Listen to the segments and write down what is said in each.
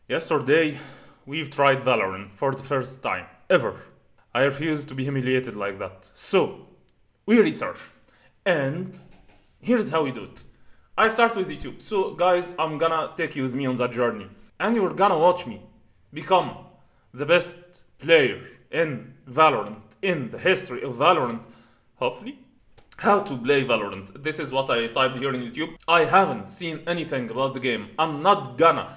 Yesterday, we've tried Valorant for the first time, ever. I refuse to be humiliated like that. So, we research. And here's how we do it. I start with YouTube. So, guys, I'm gonna take you with me on that journey. And you're gonna watch me become the best player in Valorant, in the history of Valorant. Hopefully. How to play Valorant. This is what I typed here on YouTube. I haven't seen anything about the game. I'm not gonna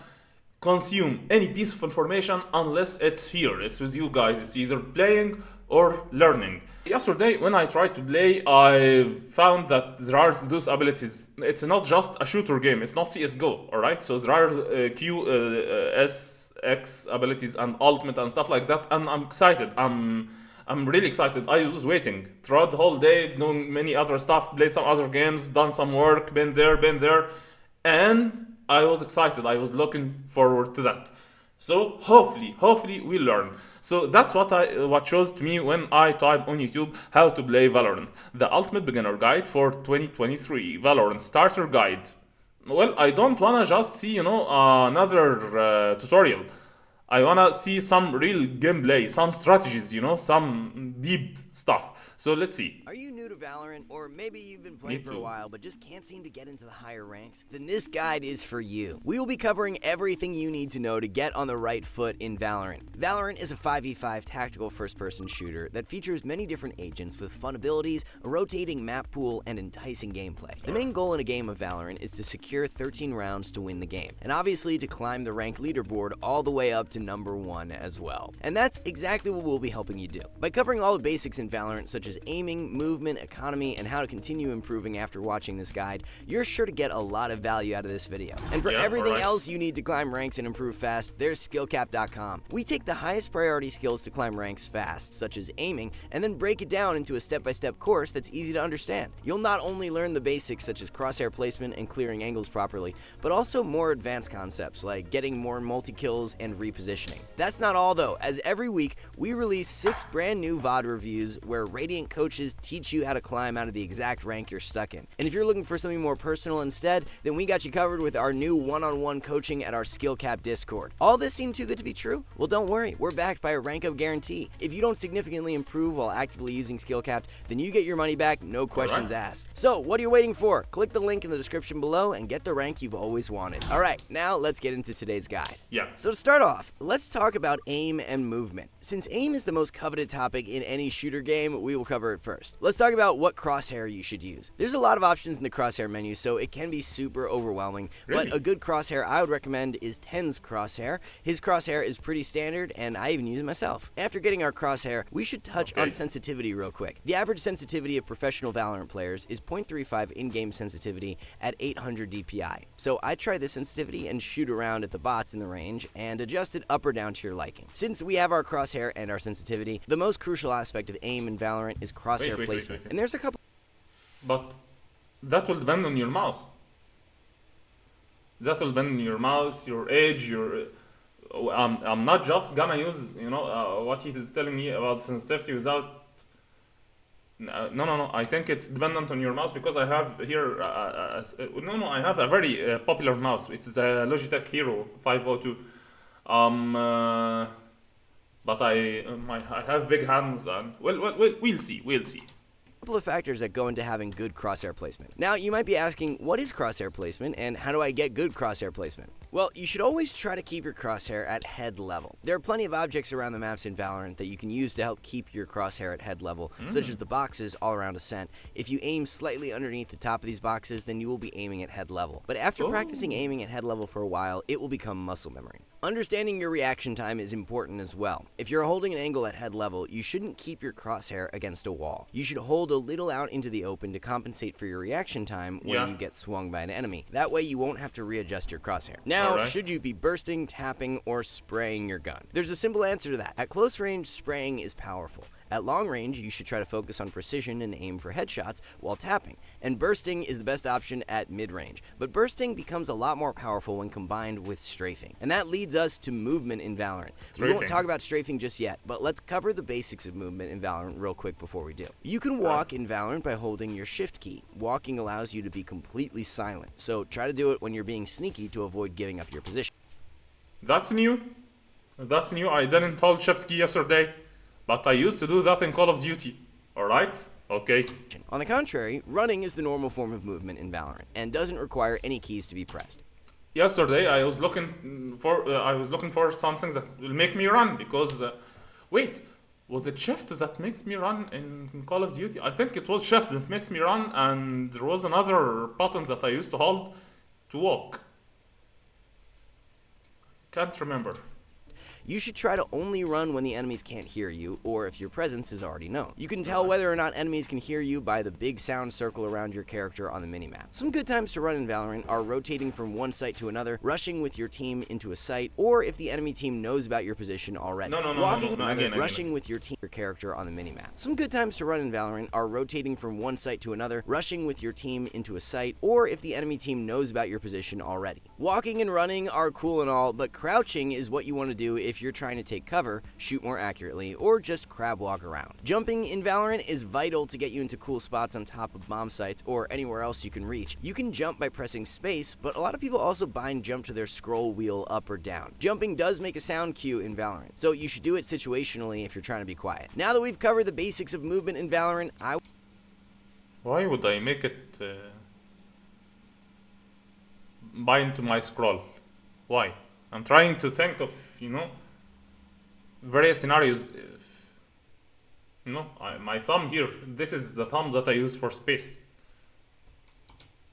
consume any piece of information unless it's here. It's with you guys. It's either playing or learning. Yesterday, when I tried to play, I found that there are those abilities. It's not just a shooter game. It's not CSGO, alright? So there are Q, S, X abilities and ultimate and stuff like that. And I'm excited. I'm really excited. I was waiting throughout the whole day, doing many other stuff, played some other games, done some work, been there. And I was excited. I was looking forward to that. So hopefully we learn. So that's what shows to me when I type on YouTube how to play Valorant. The Ultimate Beginner Guide for 2023. Valorant Starter Guide. Well, I don't wanna just see, another tutorial. I wanna see some real gameplay, some strategies, some deep stuff. So let's see. Are you new to Valorant, or maybe you've been playing for a while but just can't seem to get into the higher ranks? Then this guide is for you. We will be covering everything you need to know to get on the right foot in Valorant. Valorant is a 5v5 tactical first-person shooter that features many different agents with fun abilities, a rotating map pool, and enticing gameplay. The main goal in a game of Valorant is to secure 13 rounds to win the game, and obviously to climb the rank leaderboard all the way up to number 1 as well. And that's exactly what we'll be helping you do. By covering all the basics in Valorant, such as aiming, movement, economy, and how to continue improving after watching this guide, you're sure to get a lot of value out of this video. And for everything else you need to climb ranks and improve fast, there's skillcap.com. We take the highest priority skills to climb ranks fast, such as aiming, and then break it down into a step-by-step course that's easy to understand. You'll not only learn the basics such as crosshair placement and clearing angles properly, but also more advanced concepts like getting more multi-kills and repositioning. That's not all though, as every week we release 6 brand new VOD reviews where Radiant coaches teach you how to climb out of the exact rank you're stuck in. And if you're looking for something more personal instead, then we got you covered with our new one-on-one coaching at our SkillCap Discord. All this seemed too good to be true? Well, don't worry, we're backed by a rank up guarantee. If you don't significantly improve while actively using SkillCap, then you get your money back, no questions asked. So what are you waiting for? Click the link in the description below and get the rank you've always wanted. Alright, now let's get into today's guide. So to start off, let's talk about aim and movement. Since aim is the most coveted topic in any shooter game, we will cover it first. Let's talk about what crosshair you should use. There's a lot of options in the crosshair menu, so it can be super overwhelming, but a good crosshair I would recommend is Ten's crosshair. His crosshair is pretty standard, and I even use it myself. After getting our crosshair, we should touch on sensitivity real quick. The average sensitivity of professional Valorant players is 0.35 in-game sensitivity at 800 DPI. So I try this sensitivity and shoot around at the bots in the range and adjust it up or down to your liking. Since we have our crosshair and our sensitivity, the most crucial aspect of aim in Valorant is crosshair placement. And there's a couple. But that will depend on your mouse. That will depend on your mouse, your edge, your. I'm not just gonna use what he is telling me about sensitivity without. No. I think it's dependent on your mouse because I have here. I have a very popular mouse. It's the Logitech Hero 502. But I have big hands and we'll see. Couple of factors that go into having good crosshair placement. Now, you might be asking, what is crosshair placement and how do I get good crosshair placement? Well, you should always try to keep your crosshair at head level. There are plenty of objects around the maps in Valorant that you can use to help keep your crosshair at head level, such as the boxes all around Ascent. If you aim slightly underneath the top of these boxes, then you will be aiming at head level. But after practicing aiming at head level for a while, it will become muscle memory. Understanding your reaction time is important as well. If you're holding an angle at head level, you shouldn't keep your crosshair against a wall. You should hold a little out into the open to compensate for your reaction time when you get swung by an enemy. That way you won't have to readjust your crosshair. Now, should you be bursting, tapping, or spraying your gun? There's a simple answer to that. At close range, spraying is powerful. At long range, you should try to focus on precision and aim for headshots while tapping. And bursting is the best option at mid-range. But bursting becomes a lot more powerful when combined with strafing. And that leads us to movement in Valorant. We won't talk about strafing just yet, but let's cover the basics of movement in Valorant real quick before we do. You can walk in Valorant by holding your shift key. Walking allows you to be completely silent, so try to do it when you're being sneaky to avoid giving up your position. That's new. That's new. I didn't hold shift key yesterday, but I used to do that in Call of Duty. Alright? Okay. On the contrary, running is the normal form of movement in Valorant and doesn't require any keys to be pressed. Yesterday I was looking for something that will make me run because wait, was it shift that makes me run in Call of Duty? I think it was shift that makes me run, and there was another button that I used to hold to walk. Can't remember. You should try to only run when the enemies can't hear you, or if your presence is already known. You can tell whether or not enemies can hear you by the big sound circle around your character on the minimap. Some good times to run in Valorant are rotating from one site to another, rushing with your team into a site, or if the enemy team knows about your position already. Rushing with your team, your character on the minimap. Some good times to run in Valorant are rotating from one site to another, rushing with your team into a site, or if the enemy team knows about your position already. Walking and running are cool and all, but crouching is what you want to do if you're trying to take cover, shoot more accurately, or just crab walk around. Jumping in Valorant is vital to get you into cool spots on top of bomb sites or anywhere else you can reach. You can jump by pressing space, but a lot of people also bind jump to their scroll wheel up or down. Jumping does make a sound cue in Valorant, so you should do it situationally if you're trying to be quiet. Now that we've covered the basics of movement in Valorant, Why would I make it bind to my scroll? Why? I'm trying to think of, various scenarios. My thumb here, this is the thumb that I use for space.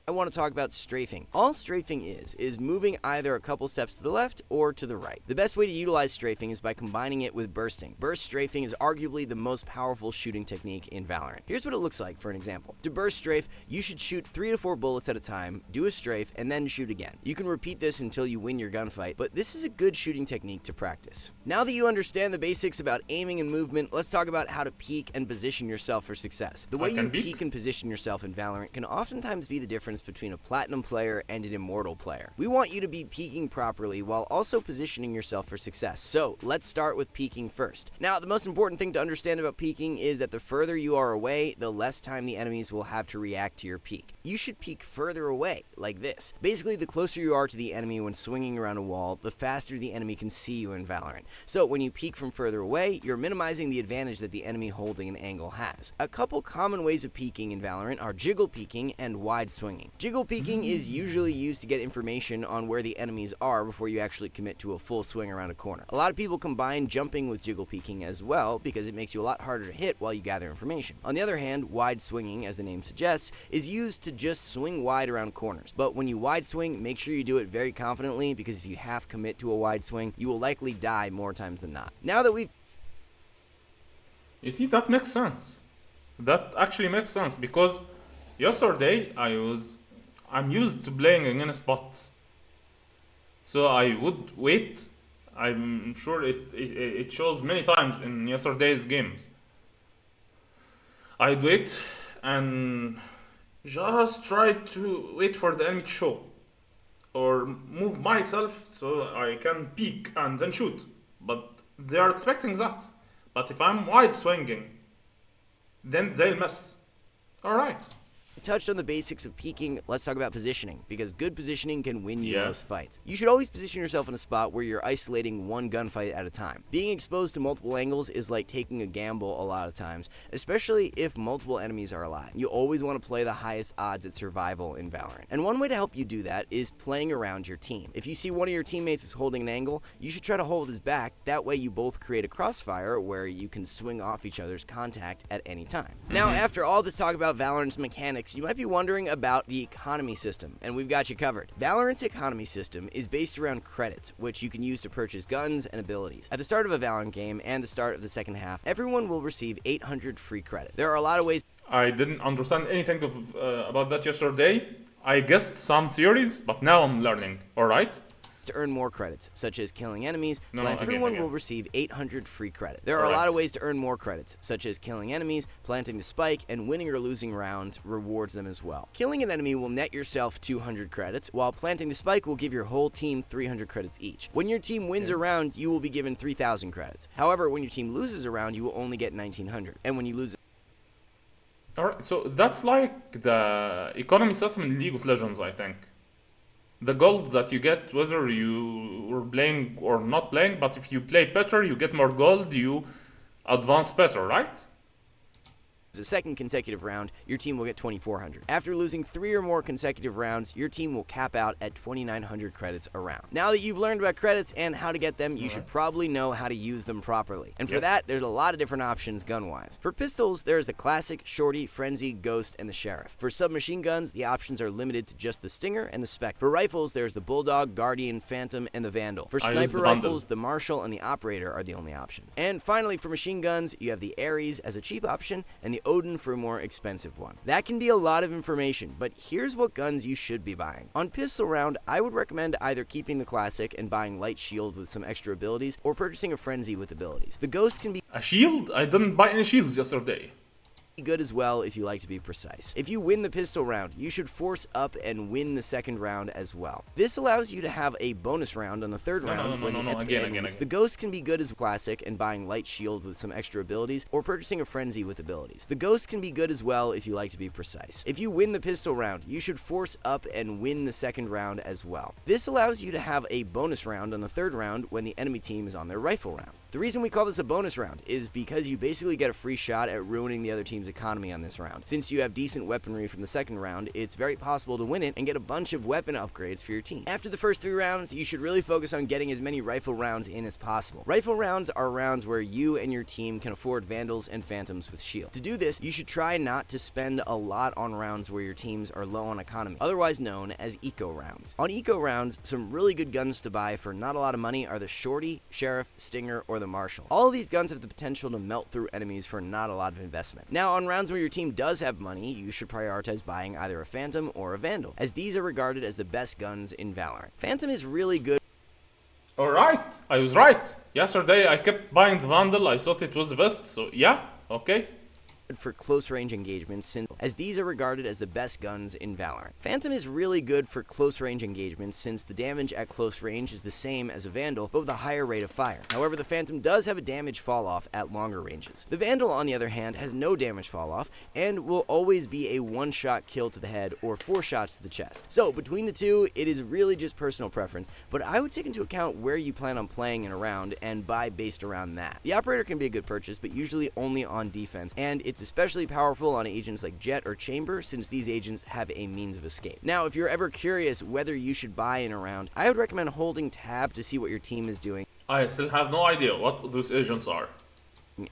I want to talk about strafing. All strafing is moving either a couple steps to the left or to the right. The best way to utilize strafing is by combining it with bursting. Burst strafing is arguably the most powerful shooting technique in Valorant. Here's what it looks like for an example. To burst strafe, you should shoot 3 to 4 bullets at a time, do a strafe, and then shoot again. You can repeat this until you win your gunfight, but this is a good shooting technique to practice. Now that you understand the basics about aiming and movement, let's talk about how to peek and position yourself for success. The way you peek and position yourself in Valorant can oftentimes be the difference between a platinum player and an immortal player. We want you to be peeking properly while also positioning yourself for success. So let's start with peeking first. Now, the most important thing to understand about peeking is that the further you are away, the less time the enemies will have to react to your peek. You should peek further away, like this. Basically, the closer you are to the enemy when swinging around a wall, the faster the enemy can see you in Valorant. So when you peek from further away, you're minimizing the advantage that the enemy holding an angle has. A couple common ways of peeking in Valorant are jiggle peeking and wide swinging. Jiggle peeking is usually used to get information on where the enemies are before you actually commit to a full swing around a corner. A lot of people combine jumping with jiggle peeking as well because it makes you a lot harder to hit while you gather information. On the other hand, wide swinging, as the name suggests, is used to just swing wide around corners. But when you wide swing, make sure you do it very confidently because if you half commit to a wide swing, you will likely die more times than not. Now that we've... You see, that makes sense. That actually makes sense because yesterday I'm used to playing against bots. So I would wait. I'm sure it shows many times in yesterday's games. I'd wait and just try to wait for the enemy to show. Or move myself so I can peek and then shoot. But they are expecting that. But if I'm wide swinging, then they'll miss. Alright. Touched on the basics of peeking, let's talk about positioning, because good positioning can win you most fights. You should always position yourself in a spot where you're isolating one gunfight at a time. Being exposed to multiple angles is like taking a gamble a lot of times, especially if multiple enemies are alive. You always want to play the highest odds at survival in Valorant. And one way to help you do that is playing around your team. If you see one of your teammates is holding an angle, you should try to hold his back. That way you both create a crossfire where you can swing off each other's contact at any time. Now, after all this talk about Valorant's mechanics, you might be wondering about the economy system, and we've got you covered. Valorant's economy system is based around credits, which you can use to purchase guns and abilities. At the start of a Valorant game and the start of the second half, everyone will receive 800 free credit. There are a lot of ways. I didn't understand anything about that yesterday. I guessed some theories, but now I'm learning. Alright? To earn more credits, such as killing enemies, everyone will receive 800 free credit. There are a lot of ways to earn more credits, such as killing enemies, planting the spike, and winning or losing rounds rewards them as well. Killing an enemy will net yourself 200 credits, while planting the spike will give your whole team 300 credits each. When your team wins a round, you will be given 3,000 credits. However, when your team loses a round, you will only get 1,900. And when you lose... Alright, so that's like the economy system in League of Legends, I think. the gold that you get whether you were playing or not playing, but if you play better, you get more gold, you advance better, right? The second consecutive round, your team will get 2,400. After losing 3 or more consecutive rounds, your team will cap out at 2,900 credits a round. Now that you've learned about credits and how to get them, you should probably know how to use them properly. And for that, there's a lot of different options gun-wise. For pistols, there's the classic, shorty, frenzy, ghost, and the sheriff. For submachine guns, the options are limited to just the stinger and the spec. For rifles, there's the bulldog, guardian, phantom, and the vandal. For sniper rifles, the marshal and the operator are the only options. And finally, for machine guns, you have the Ares as a cheap option and the Odin for a more expensive one. That can be a lot of information, but here's what guns you should be buying. On pistol round, I would recommend either keeping the classic and buying light shield with some extra abilities, or purchasing a frenzy with abilities. The ghost can be a shield? I didn't buy any shields yesterday. Good as well if you like to be precise. If you win the pistol round, you should force up and win the second round as well. This allows you to have a bonus round on the third round. Again. The ghost can be good as classic and buying light shield with some extra abilities, or purchasing a frenzy with abilities. The ghost can be good as well if you like to be precise. If you win the pistol round, you should force up and win the second round as well. This allows you to have a bonus round on the third round when the enemy team is on their rifle round. The reason we call this a bonus round is because you basically get a free shot at ruining the other team's economy on this round. Since you have decent weaponry from the second round, it's very possible to win it and get a bunch of weapon upgrades for your team. After the first 3 rounds, you should really focus on getting as many rifle rounds in as possible. Rifle rounds are rounds where you and your team can afford vandals and phantoms with shield. To do this, you should try not to spend a lot on rounds where your teams are low on economy, otherwise known as eco rounds. On eco rounds, some really good guns to buy for not a lot of money are the shorty, sheriff, stinger, or the marshal. All of these guns have the potential to melt through enemies for not a lot of investment. Now, on rounds where your team does have money, you should prioritize buying either a phantom or a vandal, as these are regarded as the best guns in Valorant. Phantom is really good. Alright, I was right. Yesterday I kept buying the vandal, I thought it was the best, so yeah, okay. For close range engagements, as these are regarded as the best guns in Valorant. Phantom is really good for close range engagements since the damage at close range is the same as a Vandal, but with a higher rate of fire. However, the Phantom does have a damage fall off at longer ranges. The Vandal, on the other hand, has no damage fall off and will always be a 1-shot kill to the head or 4 shots to the chest. So between the two, it is really just personal preference, but I would take into account where you plan on playing in a round and buy based around that. The Operator can be a good purchase, but usually only on defense, and it's especially powerful on agents like Jet or Chamber, since these agents have a means of escape. Now, if you're ever curious whether you should buy in a round, I would recommend holding tab to see what your team is doing. I still have no idea what those agents are.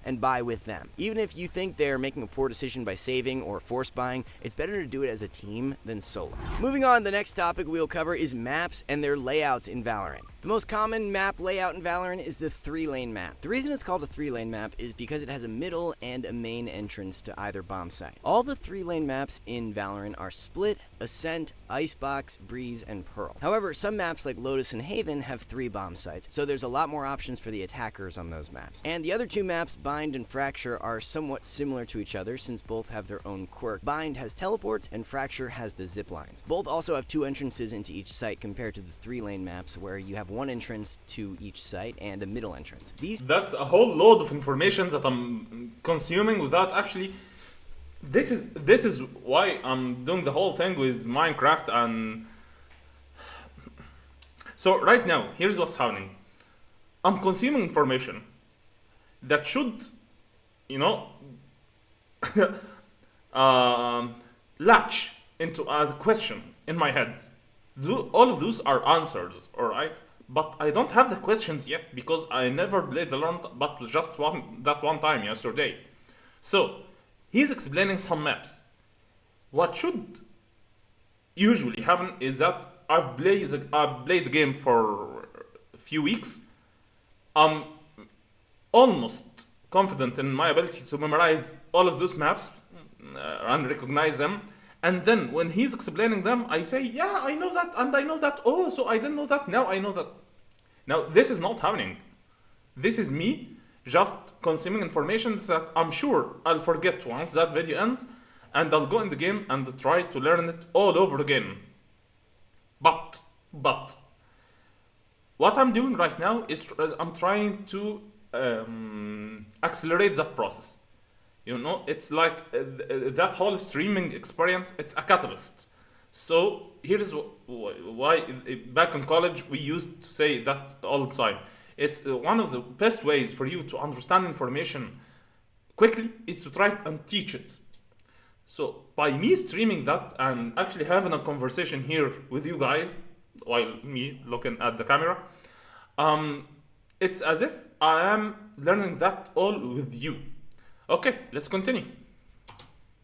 And buy with them. Even if you think they're making a poor decision by saving or force buying, it's better to do it as a team than solo. Moving on, the next topic we'll cover is maps and their layouts in Valorant. The most common map layout in Valorant is the 3-lane map. The reason it's called a 3-lane map is because it has a middle and a main entrance to either bomb site. All the 3-lane maps in Valorant are Split, Ascent, Icebox, Breeze, and Pearl. However, some maps like Lotus and Haven have 3 bomb sites, so there's a lot more options for the attackers on those maps. And the other 2 maps, Bind and Fracture, are somewhat similar to each other since both have their own quirk. Bind has teleports and Fracture has the zip lines. Both also have 2 entrances into each site compared to the 3-lane maps where you have 1 entrance to each site and a middle entrance. That's a whole load of information that I'm consuming without actually. This is why I'm doing the whole thing with Minecraft. And so right now, here's what's happening. I'm consuming information that should, latch into a question in my head. All of those are answers, alright? But I don't have the questions yet because I never played Valorant, but was just that one time yesterday. So he's explaining some maps. What should usually happen is that I've played the game for a few weeks. I'm almost confident in my ability to memorize all of those maps and recognize them. And then when he's explaining them, I say, yeah, I know that, and I know that. Oh, so I didn't know that. Now I know that. Now, this is not happening. This is me just consuming information that I'm sure I'll forget once that video ends, and I'll go in the game and try to learn it all over again. But, what I'm doing right now is I'm trying to accelerate that process. It's like that whole streaming experience, it's a catalyst. So, here's why back in college we used to say that all the time. It's one of the best ways for you to understand information quickly is to try and teach it. So by me streaming that and actually having a conversation here with you guys while me looking at the camera, it's as if I am learning that all with you. Okay, let's continue.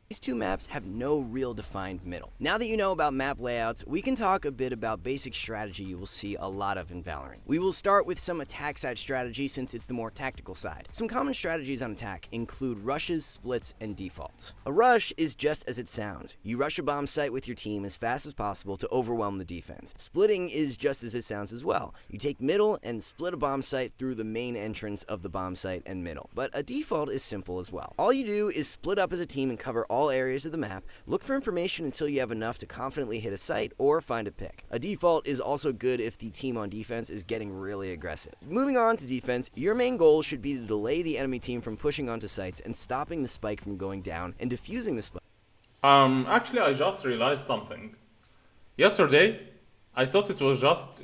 These two maps have no real defined middle. Now that you know about map layouts, we can talk a bit about basic strategy you will see a lot of in Valorant. We will start with some attack side strategy since it's the more tactical side. Some common strategies on attack include rushes, splits, and defaults. A rush is just as it sounds. You rush a bomb site with your team as fast as possible to overwhelm the defense. Splitting is just as it sounds as well. You take middle and split a bomb site through the main entrance of the bomb site and middle. But a default is simple as well. All you do is split up as a team and cover all areas of the map, look for information until you have enough to confidently hit a site or find a pick. A default is also good if the team on defense is getting really aggressive. Moving on to defense, your main goal should be to delay the enemy team from pushing onto sites and stopping the spike from going down and defusing the spike. Actually, I just realized something. Yesterday, I thought it was just,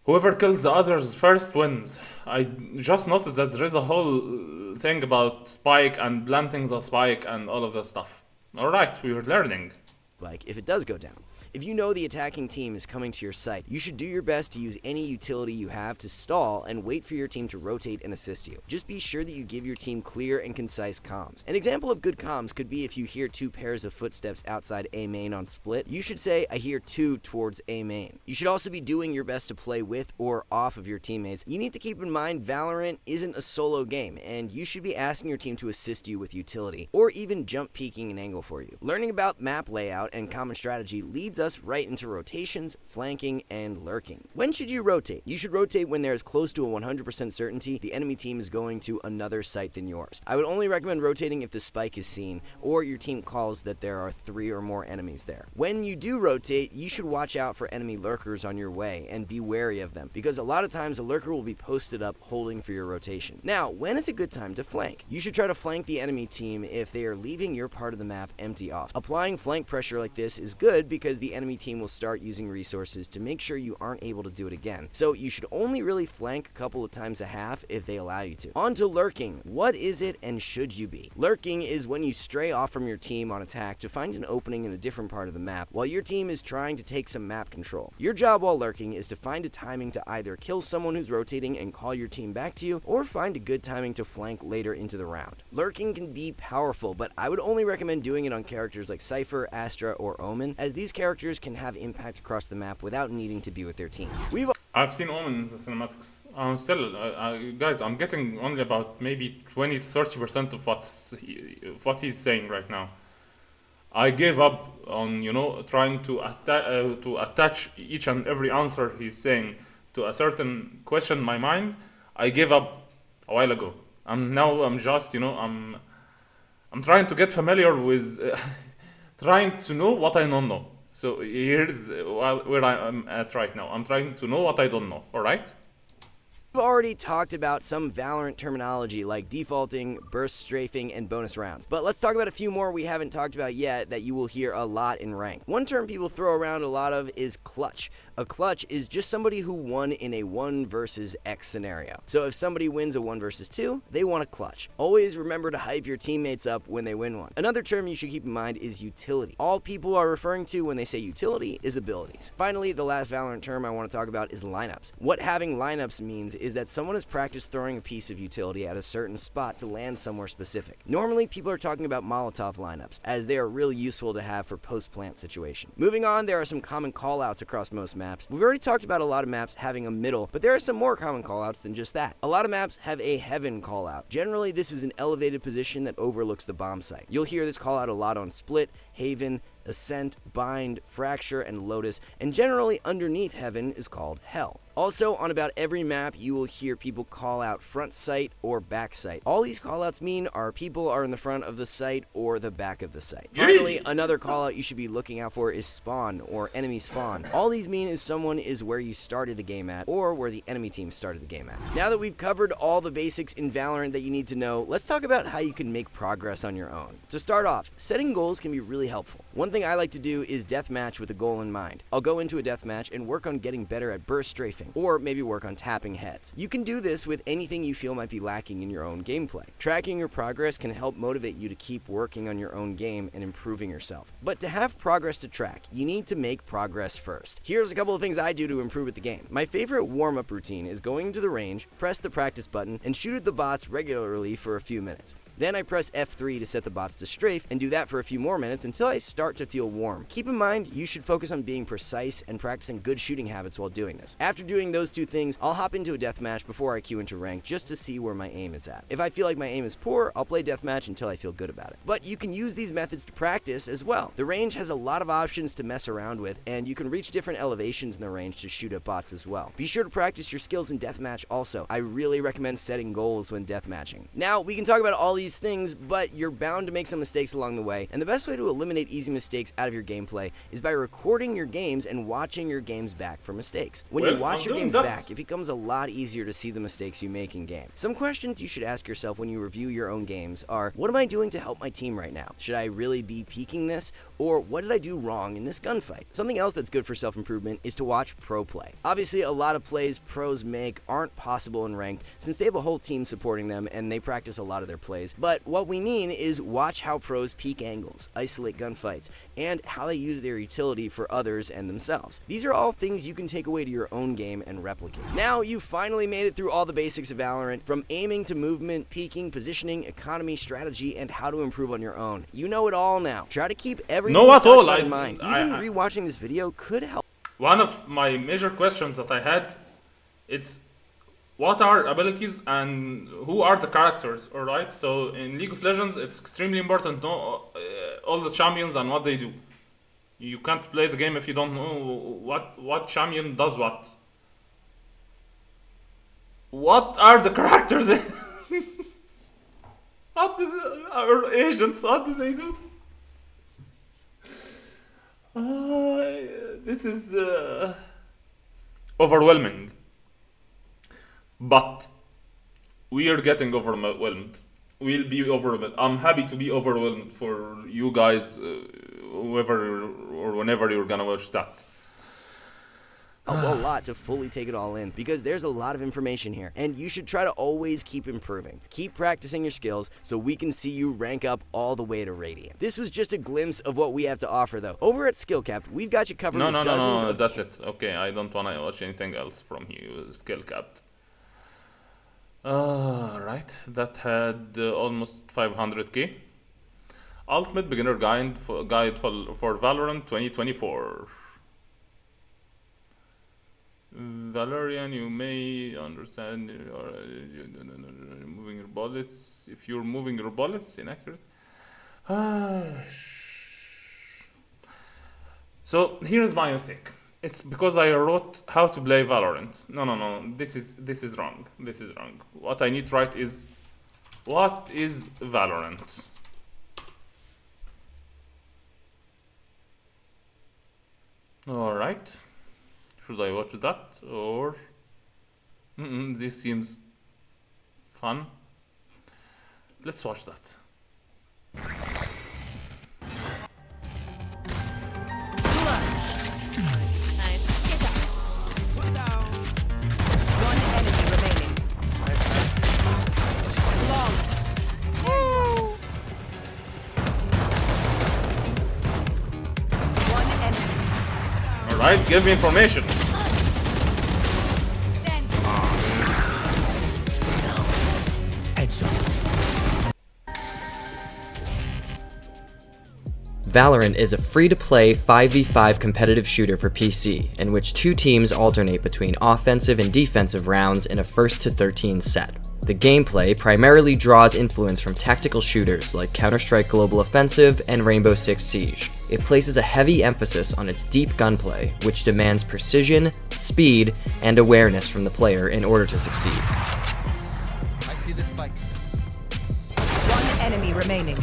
whoever kills the others first wins. I just noticed that there is a whole thing about spike and planting the spike and all of that stuff. Alright, we were learning. Like, if it does go down. If you know the attacking team is coming to your site, you should do your best to use any utility you have to stall and wait for your team to rotate and assist you. Just be sure that you give your team clear and concise comms. An example of good comms could be if you hear 2 pairs of footsteps outside A main on split, you should say, I hear 2 towards A main. You should also be doing your best to play with or off of your teammates. You need to keep in mind Valorant isn't a solo game, and you should be asking your team to assist you with utility, or even jump peeking an angle for you. Learning about map layout and common strategy leads us right into rotations, flanking, and lurking. When should you rotate? You should rotate when there is close to a 100% certainty the enemy team is going to another site than yours. I would only recommend rotating if the spike is seen or your team calls that there are 3 or more enemies there. When you do rotate, you should watch out for enemy lurkers on your way and be wary of them, because a lot of times a lurker will be posted up holding for your rotation. Now, when is a good time to flank? You should try to flank the enemy team if they are leaving your part of the map empty off. Applying flank pressure like this is good because the enemy team will start using resources to make sure you aren't able to do it again. So you should only really flank a couple of times a half if they allow you to. On to lurking. What is it and should you be? Lurking is when you stray off from your team on attack to find an opening in a different part of the map while your team is trying to take some map control. Your job while lurking is to find a timing to either kill someone who's rotating and call your team back to you, or find a good timing to flank later into the round. Lurking can be powerful, but I would only recommend doing it on characters like Cypher, Astra, or Omen, as these characters can have impact across the map without needing to be with their team. I've seen Omen in the cinematics. Guys, I'm getting only about maybe 20 to 30% of what he's saying right now. I gave up on trying to attach each and every answer he's saying to a certain question in my mind. I gave up a while ago. I'm just I'm trying to get familiar with trying to know what I don't know. So here's where I'm at right now. I'm trying to know what I don't know, alright? We've already talked about some Valorant terminology like defaulting, burst strafing, and bonus rounds. But let's talk about a few more we haven't talked about yet that you will hear a lot in rank. One term people throw around a lot of is clutch. A clutch is just somebody who won in a 1 versus X scenario. So if somebody wins a 1 versus 2, they won a clutch. Always remember to hype your teammates up when they win one. Another term you should keep in mind is utility. All people are referring to when they say utility is abilities. Finally, the last Valorant term I want to talk about is lineups. What having lineups means is that someone has practiced throwing a piece of utility at a certain spot to land somewhere specific. Normally, people are talking about Molotov lineups, as they are really useful to have for post-plant situation. Moving on, there are some common callouts across most maps. We've already talked about a lot of maps having a middle, but there are some more common callouts than just that. A lot of maps have a heaven callout. Generally, this is an elevated position that overlooks the bomb site. You'll hear this callout a lot on Split, Haven, Ascent, Bind, Fracture, and Lotus, and generally underneath Heaven is called Hell. Also, on about every map, you will hear people call out front sight or back sight. All these callouts mean are people are in the front of the site or the back of the site. Finally, another callout you should be looking out for is spawn or enemy spawn. All these mean is someone is where you started the game at or where the enemy team started the game at. Now that we've covered all the basics in Valorant that you need to know, let's talk about how you can make progress on your own. To start off, setting goals can be really helpful. One thing I like to do is deathmatch with a goal in mind. I'll go into a deathmatch and work on getting better at burst strafing, or maybe work on tapping heads. You can do this with anything you feel might be lacking in your own gameplay. Tracking your progress can help motivate you to keep working on your own game and improving yourself. But to have progress to track, you need to make progress first. Here's a couple of things I do to improve at the game. My favorite warm-up routine is going to the range, press the practice button, and shoot at the bots regularly for a few minutes. Then I press F3 to set the bots to strafe and do that for a few more minutes until I start to feel warm. Keep in mind, you should focus on being precise and practicing good shooting habits while doing this. After doing those two things, I'll hop into a deathmatch before I queue into rank just to see where my aim is at. If I feel like my aim is poor, I'll play deathmatch until I feel good about it. But you can use these methods to practice as well. The range has a lot of options to mess around with, and you can reach different elevations in the range to shoot at bots as well. Be sure to practice your skills in deathmatch also. I really recommend setting goals when deathmatching. Now, we can talk about all these things, but you're bound to make some mistakes along the way, and the best way to eliminate easy mistakes out of your gameplay is by recording your games and watching your games back for mistakes. When you watch your games back, it becomes a lot easier to see the mistakes you make in game. Some questions you should ask yourself when you review your own games are, what am I doing to help my team right now? Should I really be peaking this? Or what did I do wrong in this gunfight? Something else that's good for self-improvement is to watch pro play. Obviously, a lot of plays pros make aren't possible in ranked since they have a whole team supporting them and they practice a lot of their plays. But what we mean is watch how pros peak angles, isolate gunfights, and how they use their utility for others and themselves. These are all things you can take away to your own game and replicate. Now you finally made it through all the basics of Valorant, from aiming to movement, peeking, positioning, economy, strategy, and how to improve on your own. You know it all now. Try to keep everything in mind. Even rewatching this video could help. One of my major questions that I had, it's what are abilities and who are the characters, alright? So in League of Legends, it's extremely important to know all the champions and what they do. You can't play the game if you don't know what champion does what. What are the characters? Our agents, what do they do? This is overwhelming. But we are getting overwhelmed. We'll be overwhelmed. I'm happy to be overwhelmed for you guys, whoever or whenever you're gonna watch that. A lot to fully take it all in, because there's a lot of information here, and you should try to always keep improving. Keep practicing your skills so we can see you rank up all the way to Radiant. This was just a glimpse of what we have to offer, though. Over at SkillCapped, we've got you covered with dozens of... That's it. Okay, I don't want to watch anything else from you, SkillCapped. Right, that had almost 500k. Ultimate Beginner Guide for Valorant 2024. Valerian, you may understand moving your bullets. If you're moving your bullets, inaccurate. So here's my mistake. It's because I wrote how to play Valorant. No. This is wrong. This is wrong. What I need to write is, what is Valorant? All right. Should I watch that or? This seems fun. Let's watch that. Alright, give me information. Valorant is a free-to-play 5v5 competitive shooter for PC, in which two teams alternate between offensive and defensive rounds in a 1st to 13 set. The The gameplay primarily draws influence from tactical shooters like Counter-Strike Global Offensive and Rainbow Six Siege. It places a heavy emphasis on its deep gunplay, which demands precision, speed, and awareness from the player in order to succeed. I see the spike. One enemy remaining.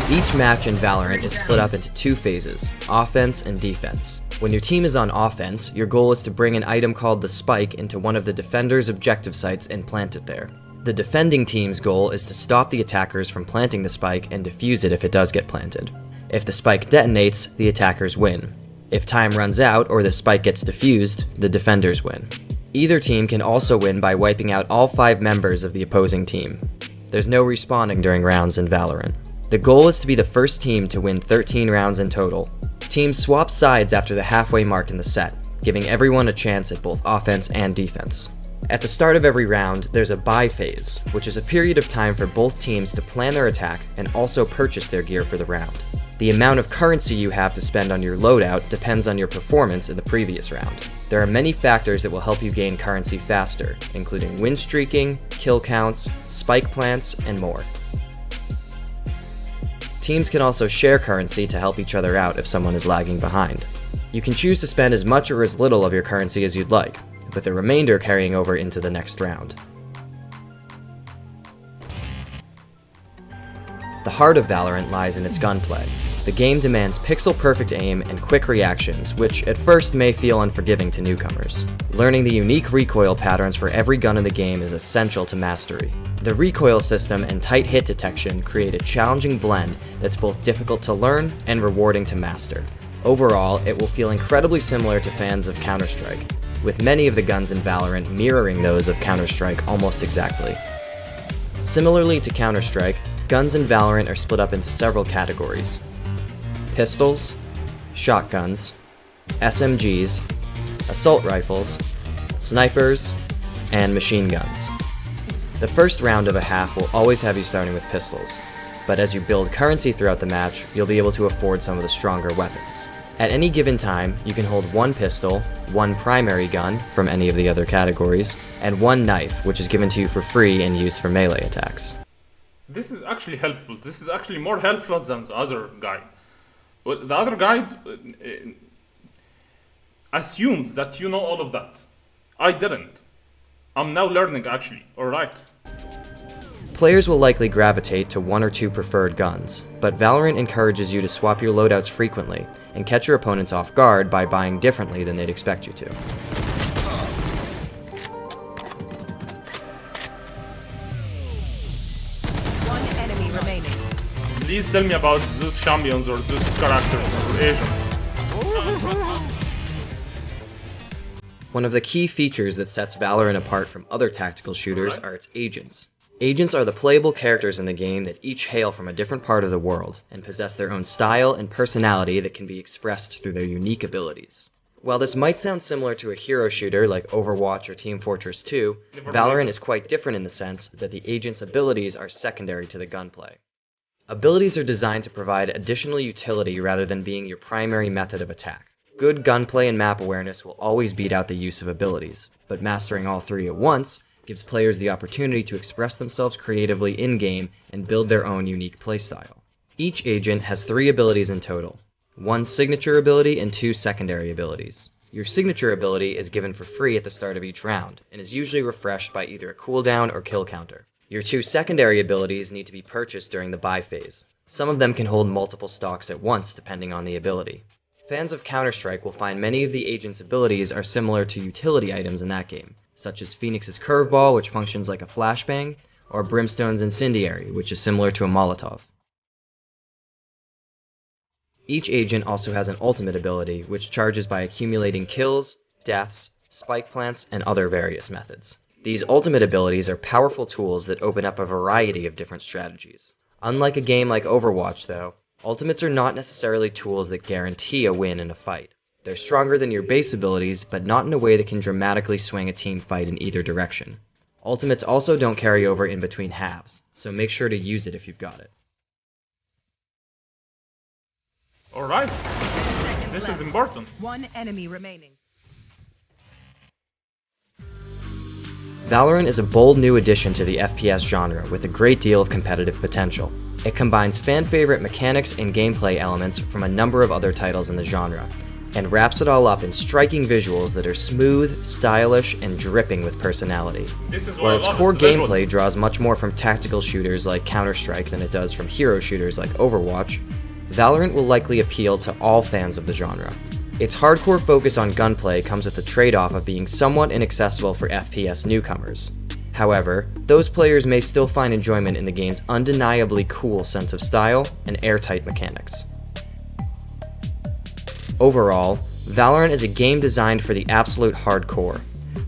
Each match in Valorant is split up into two phases, offense and defense. When your team is on offense, your goal is to bring an item called the spike into one of the defender's objective sites and plant it there. The defending team's goal is to stop the attackers from planting the spike and defuse it if it does get planted. If the spike detonates, the attackers win. If time runs out or the spike gets defused, the defenders win. Either team can also win by wiping out all 5 members of the opposing team. There's no respawning during rounds in Valorant. The goal is to be the first team to win 13 rounds in total. Teams swap sides after the halfway mark in the set, giving everyone a chance at both offense and defense. At the start of every round, there's a buy phase, which is a period of time for both teams to plan their attack and also purchase their gear for the round. The amount of currency you have to spend on your loadout depends on your performance in the previous round. There are many factors that will help you gain currency faster, including win streaking, kill counts, spike plants, and more. Teams can also share currency to help each other out if someone is lagging behind. You can choose to spend as much or as little of your currency as you'd like, with the remainder carrying over into the next round. The heart of Valorant lies in its gunplay. The game demands pixel-perfect aim and quick reactions, which at first may feel unforgiving to newcomers. Learning the unique recoil patterns for every gun in the game is essential to mastery. The recoil system and tight hit detection create a challenging blend that's both difficult to learn and rewarding to master. Overall, it will feel incredibly similar to fans of Counter-Strike, with many of the guns in Valorant mirroring those of Counter-Strike almost exactly. Similarly to Counter-Strike, guns in Valorant are split up into several categories: pistols, shotguns, SMGs, assault rifles, snipers, and machine guns. The first round of a half will always have you starting with pistols, but as you build currency throughout the match, you'll be able to afford some of the stronger weapons. At any given time, you can hold one pistol, one primary gun from any of the other categories, and one knife, which is given to you for free and used for melee attacks. This is actually helpful. This is actually more helpful than the other guide. Well, the other guide assumes that you know all of that. I didn't. I'm now learning actually, alright. Players will likely gravitate to one or two preferred guns, but Valorant encourages you to swap your loadouts frequently and catch your opponents off guard by buying differently than they'd expect you to. One enemy remaining. Please tell me about those champions or those characters or agents. One of the key features that sets Valorant apart from other tactical shooters are its agents. Agents are the playable characters in the game that each hail from a different part of the world and possess their own style and personality that can be expressed through their unique abilities. While this might sound similar to a hero shooter like Overwatch or Team Fortress 2, Valorant is quite different in the sense that the agent's abilities are secondary to the gunplay. Abilities are designed to provide additional utility rather than being your primary method of attack. Good gunplay and map awareness will always beat out the use of abilities, but mastering all three at once gives players the opportunity to express themselves creatively in-game and build their own unique playstyle. Each agent has 3 abilities in total, 1 signature ability and 2 secondary abilities. Your signature ability is given for free at the start of each round, and is usually refreshed by either a cooldown or kill counter. Your 2 secondary abilities need to be purchased during the buy phase. Some of them can hold multiple stocks at once depending on the ability. Fans of Counter-Strike will find many of the agent's abilities are similar to utility items in that game, such as Phoenix's Curveball, which functions like a flashbang, or Brimstone's Incendiary, which is similar to a Molotov. Each agent also has an ultimate ability, which charges by accumulating kills, deaths, spike plants, and other various methods. These ultimate abilities are powerful tools that open up a variety of different strategies. Unlike a game like Overwatch, though, ultimates are not necessarily tools that guarantee a win in a fight. They're stronger than your base abilities, but not in a way that can dramatically swing a team fight in either direction. Ultimates also don't carry over in between halves, so make sure to use it if you've got it. Alright, this is important. One enemy remaining. Valorant is a bold new addition to the FPS genre with a great deal of competitive potential. It combines fan-favorite mechanics and gameplay elements from a number of other titles in the genre, and wraps it all up in striking visuals that are smooth, stylish, and dripping with personality. While its core gameplay draws much more from tactical shooters like Counter-Strike than it does from hero shooters like Overwatch, Valorant will likely appeal to all fans of the genre. Its hardcore focus on gunplay comes with the trade-off of being somewhat inaccessible for FPS newcomers. However, those players may still find enjoyment in the game's undeniably cool sense of style and airtight mechanics. Overall, Valorant is a game designed for the absolute hardcore,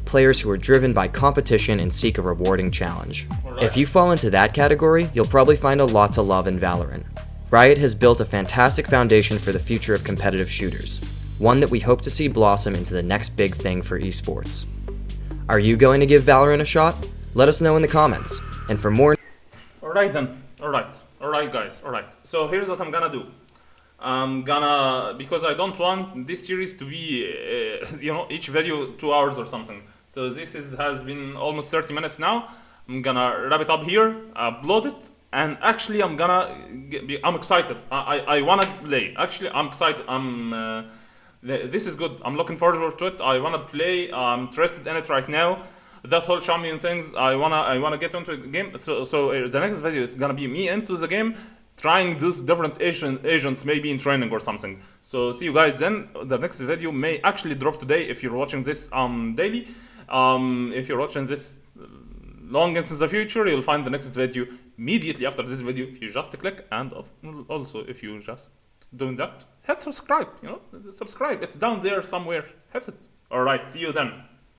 players who are driven by competition and seek a rewarding challenge. If you fall into that category, you'll probably find a lot to love in Valorant. Riot has built a fantastic foundation for the future of competitive shooters, one that we hope to see blossom into the next big thing for esports. Are you going to give Valorant a shot? Let us know in the comments. And for more... Alright then. Alright guys. Alright. So here's what I'm gonna do. I'm gonna... Because I don't want this series to be, each video 2 hours or something. So this has been almost 30 minutes now. I'm gonna wrap it up here, upload it, and actually I'm excited. I wanna play. Actually, I'm excited. This is good. I'm looking forward to it. I wanna play. I'm interested in it right now. That whole champion things. I wanna get into the game. So the next video is gonna be me into the game, trying those different agents, maybe in training or something. So see you guys then. The next video may actually drop today if you're watching this daily. If you're watching this long into the future, you'll find the next video immediately after this video if you just click, and also if you just doing that, hit subscribe. Subscribe. It's down there somewhere. Hit it. All right. See you then.